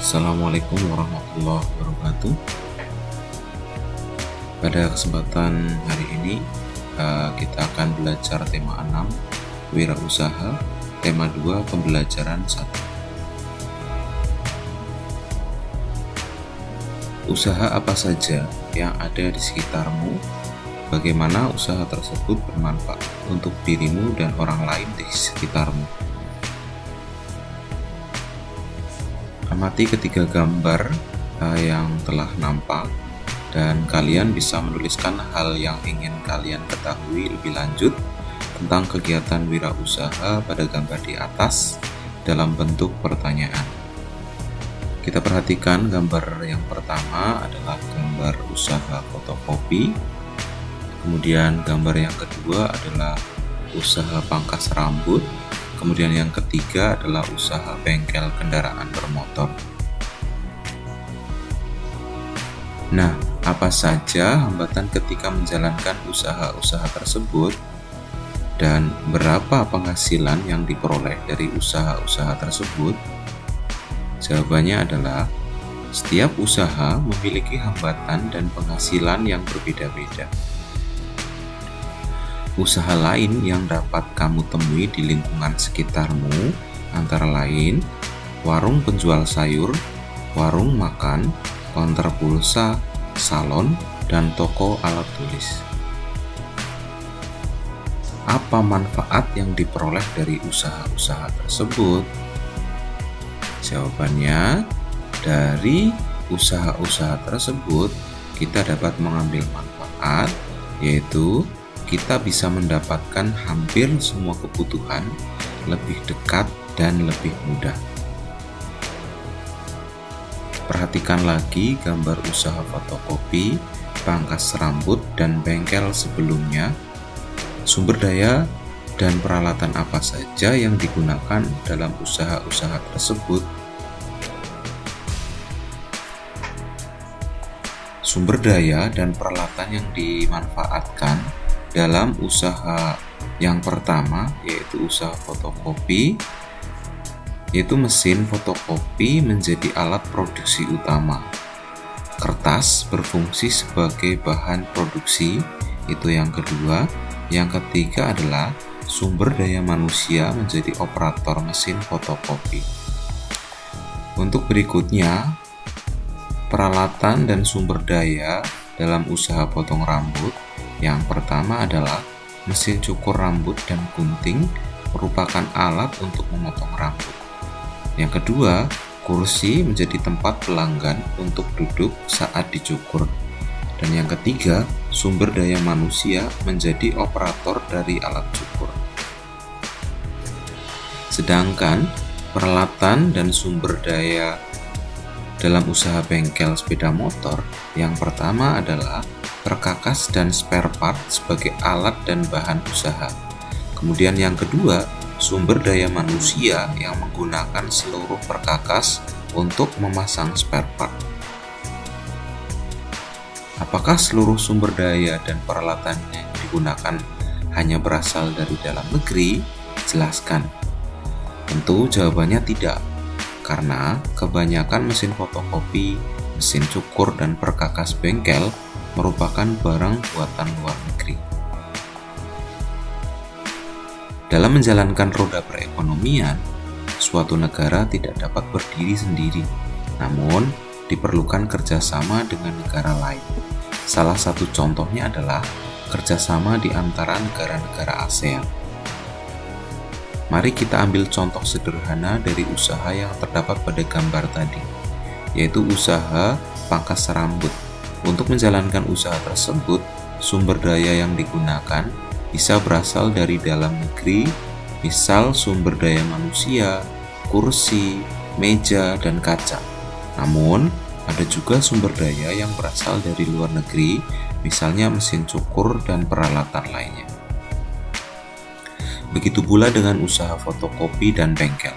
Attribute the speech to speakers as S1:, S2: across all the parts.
S1: Assalamualaikum warahmatullahi wabarakatuh. Pada kesempatan hari ini kita akan belajar tema 6 wirausaha, tema 2 pembelajaran 1. Usaha apa saja yang ada di sekitarmu? Bagaimana usaha tersebut bermanfaat untuk dirimu dan orang lain di sekitarmu? Amati ketiga gambar yang telah nampak dan kalian bisa menuliskan hal yang ingin kalian ketahui lebih lanjut tentang kegiatan wirausaha pada gambar di atas dalam bentuk pertanyaan. Kita perhatikan gambar yang pertama adalah gambar usaha fotokopi. Kemudian gambar yang kedua adalah usaha pangkas rambut. Kemudian yang ketiga adalah usaha bengkel kendaraan bermotor. Nah, apa saja hambatan ketika menjalankan usaha-usaha tersebut? Dan berapa penghasilan yang diperoleh dari usaha-usaha tersebut? Jawabannya adalah setiap usaha memiliki hambatan dan penghasilan yang berbeda-beda. Usaha lain yang dapat kamu temui di lingkungan sekitarmu antara lain warung penjual sayur, warung makan, konter pulsa, salon, dan toko alat tulis. Apa manfaat yang diperoleh dari usaha-usaha tersebut? Jawabannya, dari usaha-usaha tersebut kita dapat mengambil manfaat, yaitu kita bisa mendapatkan hampir semua kebutuhan lebih dekat dan lebih mudah. Perhatikan lagi gambar usaha fotokopi, pangkas rambut, dan bengkel sebelumnya. Sumber daya dan peralatan apa saja yang digunakan dalam usaha-usaha tersebut? Sumber daya dan peralatan yang dimanfaatkan dalam usaha yang pertama, yaitu usaha fotokopi, yaitu mesin fotokopi menjadi alat produksi utama. Kertas berfungsi sebagai bahan produksi, itu yang kedua. Yang ketiga adalah sumber daya manusia menjadi operator mesin fotokopi. Untuk berikutnya, peralatan dan sumber daya dalam usaha potong rambut. Yang pertama adalah mesin cukur rambut dan gunting merupakan alat untuk memotong rambut. Yang kedua, kursi menjadi tempat pelanggan untuk duduk saat dicukur. Dan yang ketiga, sumber daya manusia menjadi operator dari alat cukur. Sedangkan peralatan dan sumber daya dalam usaha bengkel sepeda motor, yang pertama adalah perkakas dan spare part sebagai alat dan bahan usaha. Kemudian yang kedua, sumber daya manusia yang menggunakan seluruh perkakas untuk memasang spare part. Apakah seluruh sumber daya dan peralatan yang digunakan hanya berasal dari dalam negeri? Jelaskan. Tentu jawabannya tidak, karena kebanyakan mesin fotokopi, mesin cukur, dan perkakas bengkel merupakan barang buatan luar negeri. Dalam menjalankan roda perekonomian, suatu negara tidak dapat berdiri sendiri, namun diperlukan kerjasama dengan negara lain. Salah satu contohnya adalah kerjasama di antara negara-negara ASEAN. Mari kita ambil contoh sederhana dari usaha yang terdapat pada gambar tadi, yaitu usaha pangkas rambut. Untuk menjalankan usaha tersebut, sumber daya yang digunakan bisa berasal dari dalam negeri, misal sumber daya manusia, kursi, meja, dan kaca. Namun, ada juga sumber daya yang berasal dari luar negeri, misalnya mesin cukur dan peralatan lainnya. Begitu pula dengan usaha fotokopi dan bengkel.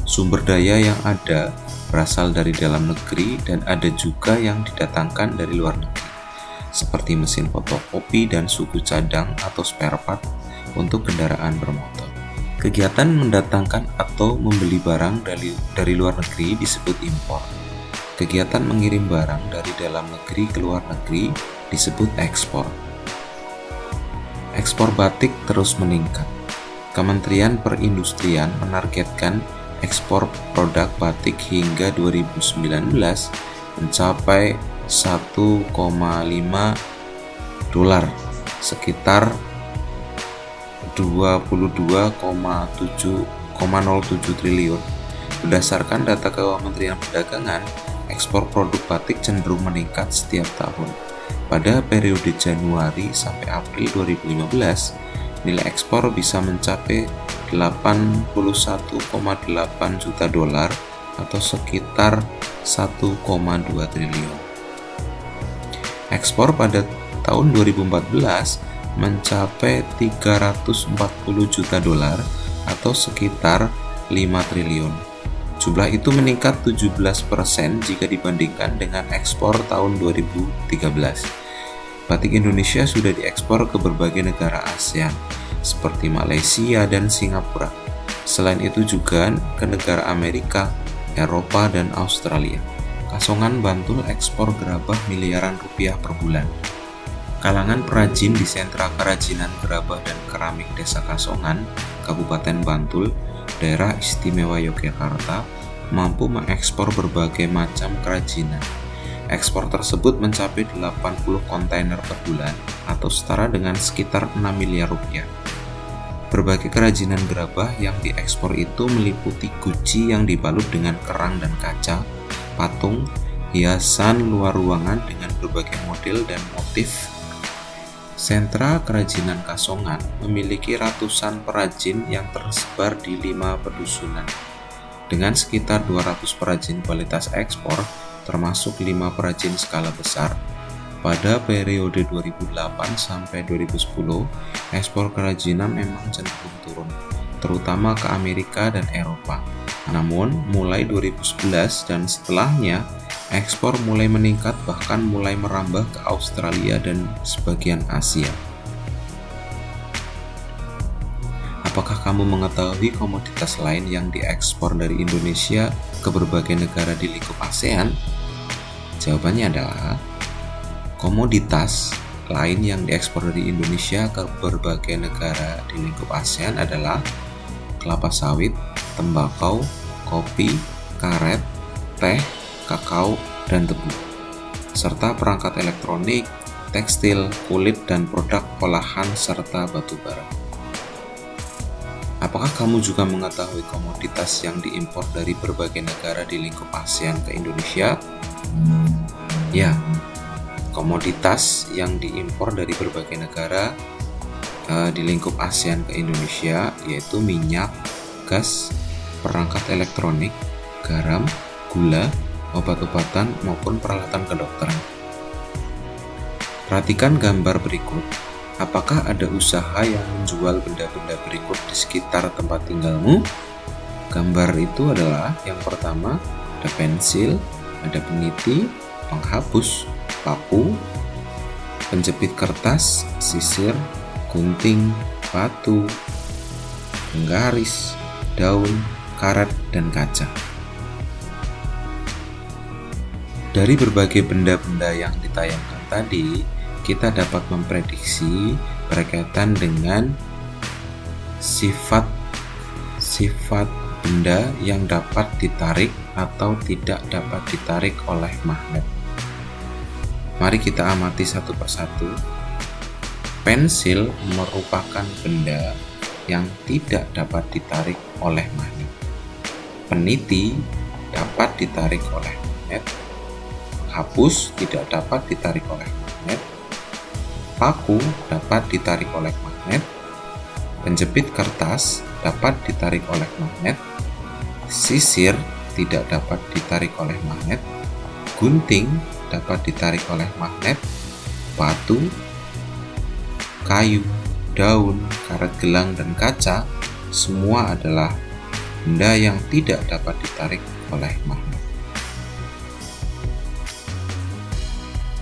S1: Sumber daya yang ada berasal dari dalam negeri dan ada juga yang didatangkan dari luar negeri, seperti mesin fotokopi dan suku cadang atau spare part untuk kendaraan bermotor. Kegiatan mendatangkan atau membeli barang dari luar negeri disebut impor. Kegiatan mengirim barang dari dalam negeri ke luar negeri disebut ekspor. Ekspor batik terus meningkat. Kementerian Perindustrian menargetkan ekspor produk batik hingga 2019 mencapai 1,5 dolar, sekitar 22,07 triliun. Berdasarkan data Kementerian Perdagangan, ekspor produk batik cenderung meningkat setiap tahun. Pada periode Januari sampai April 2015, nilai ekspor bisa mencapai 81,8 juta dolar atau sekitar 1,2 triliun. Ekspor pada tahun 2014 mencapai 340 juta dolar atau sekitar 5 triliun. Jumlah itu meningkat 17% jika dibandingkan dengan ekspor tahun 2013. Batik Indonesia sudah diekspor ke berbagai negara ASEAN seperti Malaysia dan Singapura. Selain itu juga ke negara Amerika, Eropa, dan Australia. Kasongan Bantul ekspor gerabah miliaran rupiah per bulan. Kalangan perajin di sentra kerajinan gerabah dan keramik Desa Kasongan, Kabupaten Bantul, Daerah Istimewa Yogyakarta, mampu mengekspor berbagai macam kerajinan. Ekspor tersebut mencapai 80 kontainer per bulan atau setara dengan sekitar 6 miliar rupiah. Berbagai kerajinan gerabah yang diekspor itu meliputi guci yang dibalut dengan kerang dan kaca, patung, hiasan luar ruangan dengan berbagai model dan motif. Sentra Kerajinan Kasongan memiliki ratusan perajin yang tersebar di 5 pedusunan. Dengan sekitar 200 perajin kualitas ekspor, termasuk 5 perajin skala besar. Pada periode 2008 sampai 2010, ekspor kerajinan memang cenderung turun, terutama ke Amerika dan Eropa. Namun, mulai 2011 dan setelahnya, ekspor mulai meningkat bahkan mulai merambah ke Australia dan sebagian Asia. Apakah kamu mengetahui komoditas lain yang diekspor dari Indonesia ke berbagai negara di lingkup ASEAN? Jawabannya adalah komoditas lain yang diekspor dari Indonesia ke berbagai negara di lingkup ASEAN adalah kelapa sawit, tembakau, kopi, karet, teh, kakao, dan tebu, serta perangkat elektronik, tekstil, kulit, dan produk olahan serta batu bara. Apakah kamu juga mengetahui komoditas yang diimpor dari berbagai negara di lingkup ASEAN ke Indonesia? Ya, komoditas yang diimpor dari berbagai negara di lingkup ASEAN ke Indonesia yaitu minyak, gas, perangkat elektronik, garam, gula, obat-obatan, maupun peralatan kedokteran. Perhatikan gambar berikut. Apakah ada usaha yang menjual benda-benda berikut di sekitar tempat tinggalmu? Gambar itu adalah yang pertama, ada pensil, ada peniti, penghapus, paku, penjepit kertas, sisir, gunting, batu, penggaris, daun, karet, dan kaca. Dari berbagai benda-benda yang ditayangkan tadi, kita dapat memprediksi berkaitan dengan sifat benda yang dapat ditarik atau tidak dapat ditarik oleh magnet. Mari kita amati satu persatu. Pensil merupakan benda yang tidak dapat ditarik oleh magnet. Peniti dapat ditarik oleh magnet. Hapus tidak dapat ditarik oleh magnet. Paku dapat ditarik oleh magnet. Penjepit kertas dapat ditarik oleh magnet. Sisir tidak dapat ditarik oleh magnet. Gunting dapat ditarik oleh magnet. Batu, kayu, daun, karet gelang, dan kaca semua adalah benda yang tidak dapat ditarik oleh magnet.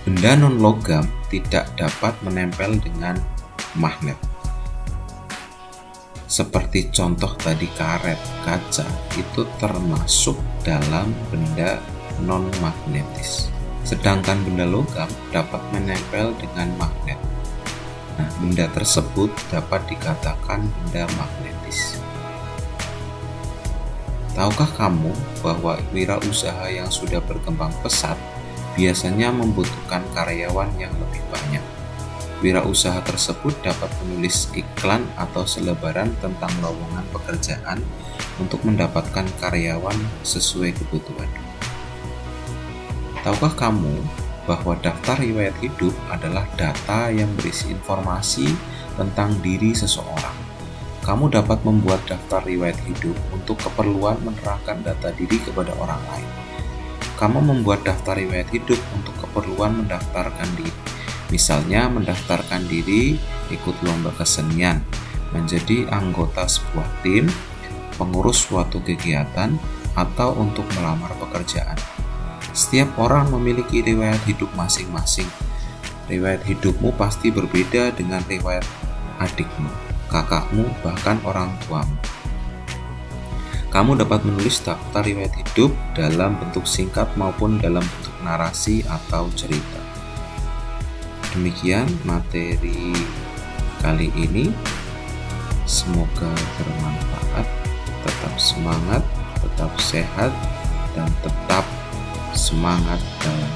S1: Benda non-logam tidak dapat menempel dengan magnet. Seperti contoh tadi karet, kaca, itu termasuk dalam benda non-magnetis. Sedangkan benda logam dapat menempel dengan magnet. Nah, benda tersebut dapat dikatakan benda magnetis. Tahukah kamu bahwa wirausaha yang sudah berkembang pesat biasanya membutuhkan karyawan yang lebih banyak? Wirausaha tersebut dapat menulis iklan atau selebaran tentang lowongan pekerjaan untuk mendapatkan karyawan sesuai kebutuhan. Tahukah kamu bahwa daftar riwayat hidup adalah data yang berisi informasi tentang diri seseorang? Kamu dapat membuat daftar riwayat hidup untuk keperluan menerangkan data diri kepada orang lain. Kamu membuat daftar riwayat hidup untuk keperluan mendaftarkan diri. Misalnya mendaftarkan diri ikut lomba kesenian, menjadi anggota sebuah tim, pengurus suatu kegiatan, atau untuk melamar pekerjaan. Setiap orang memiliki riwayat hidup masing-masing. Riwayat hidupmu pasti berbeda dengan riwayat adikmu, kakakmu, bahkan orang tuamu. Kamu dapat menulis daftar riwayat hidup dalam bentuk singkat maupun dalam bentuk narasi atau cerita. Demikian materi kali ini. Semoga bermanfaat. Tetap semangat, tetap sehat, dan tetap semangat dalam